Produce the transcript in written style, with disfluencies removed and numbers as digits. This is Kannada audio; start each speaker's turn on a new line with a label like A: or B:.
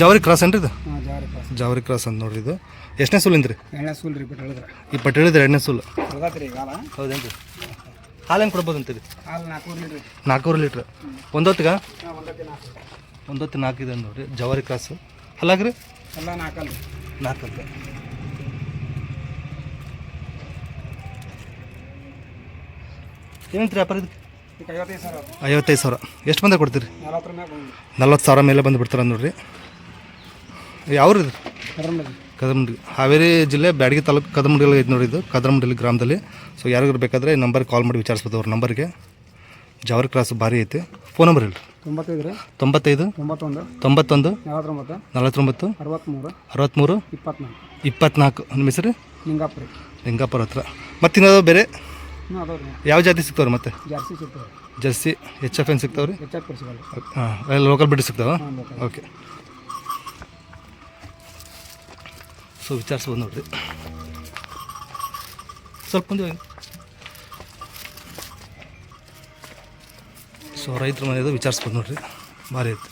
A: ಜವರಿ ಕ್ರಾಸ್ ಏನ್ರಿ ಇದು?
B: ಹಾಂ ಜಾರಿ ಪಾಸ್
A: ಜವರಿ ಕ್ರಾಸ್ ಅಂತ ನೋಡ್ರಿ ಇದು. ಎಷ್ಟನೇ ಸೂಲಿಂದ ರೀ?
B: ಎಣ್ಣೆ ಸೂಲ್ ರೀ ಬಿಟ್ಟು ಹೇಳಿದ್ರೆ
A: ಈ ಪಟ್ಟು ಹೇಳಿದ್ರೆ ಎರಡನೇ ಸೂಲು
B: ಹೊರಗತ್ರಿ ಈಗ ಹಾಲು
A: ಹೌದೇನು ರೀ? ಹಾಲು ಹೆಂಗೆ ಕೊಡ್ಬೋದು ಅಂತೀರಿ?
B: ಹಾಲು 4 ಲೀಟ್ರ್
A: 400 ಲೀಟ್ರ್ ಒಂದೊತ್ತಿಗೆ?
B: ಹಾಂ ಒಂದಕ್ಕೆ 4
A: ಒಂದೊತ್ತು 4 ಇದೆ ನೋಡಿರಿ ಜವಾರಿ ಕ್ರಾಸು. ಹಲ್ಲಾಗ್ರಿ
B: ಎಲ್ಲ 4 ಅಲ್ಲ
A: 4 ಅಂತ. ಏನಂತೀರಿ ವ್ಯಾಪಾರ ಇದಕ್ಕೆ?
B: ಈಗ 55 ಸಾವಿರ
A: 55,000. ಎಷ್ಟು ಬಂದ ಕೊಡ್ತೀರಿ?
B: 40 ರೂಪಾಯಿ ಬಂದು
A: 40,000 ಮೇಲೆ ಬಂದು ಬಿಡ್ತಾರೆ ನೋಡ್ರಿ. ಯಾವ್ದು ಇದು?
B: ಕರ್ಮಡಿ
A: ಕದಮಂಡಿ, ಹಾವೇರಿ ಜಿಲ್ಲೆ ಬ್ಯಾಡಗಿ ತಾಲೂಕು ಕದಮಂಡಿಯಲ್ಲಿ ಐತೆ ನೋಡಿ ಇದು, ಕದಮಂಡಿ ಗ್ರಾಮದಲ್ಲಿ. ಸೊ ಯಾರಿಗಾರು ಬೇಕಾದರೆ ಈ ನಂಬರ್ಗೆ ಕಾಲ್ ಮಾಡಿ ವಿಚಾರಿಸ್ಬೋದು. ಅವ್ರ ನಂಬರ್ಗೆ. ಜವರಿ ಕ್ರಾಸ್ ಭಾರಿ ಐತಿ. ಫೋನ್ ನಂಬರ್ ಇಲ್ರಿ?
B: 95 ರೀ
A: 95
B: 91
A: 91
B: 49
A: 49
B: 63
A: 63
B: 24
A: 24. ನಿಮ್ಮ ಹೆಸರು?
B: ಲಿಂಗಾಪುರ ರೀ.
A: ಲಿಂಗಾಪುರ ಹತ್ರ. ಮತ್ತು ಇನ್ನದು ಬೇರೆ
B: ಹ್ಞೂ ಅದಾವ ರೀ.
A: ಯಾವ ಜಾತಿ ಸಿಗ್ತಾವ್ರಿ? ಮತ್ತೆ
B: ಜಾರ್ಸಿ ಸಿಗ್ತವೆ
A: ಜರ್ಸಿ HF ಸಿಗ್ತಾವೆ ರೀ?
B: ಹೆಚ್ಚಾಗಿ ಕೊಡಿಸಿಲ್ಲ
A: ಹಾಂ, ಲೋಕಲ್ ಬಿಟ್ಟು ಸಿಗ್ತಾವೆ?
B: ಹಾಂ ಲೋಕಲ್.
A: ಓಕೆ. ಸೊ ವಿಚಾರಿಸ್ಬೋದು ನೋಡ್ರಿ. ಸ್ವಲ್ಪ ಮುಂದೆ ಹೋಗಿ. ಸೊ ರೈತರ ಮನೆಯದು ವಿಚಾರಿಸ್ಬೋದು ನೋಡ್ರಿ, ಭಾರಿ ಐತೆ.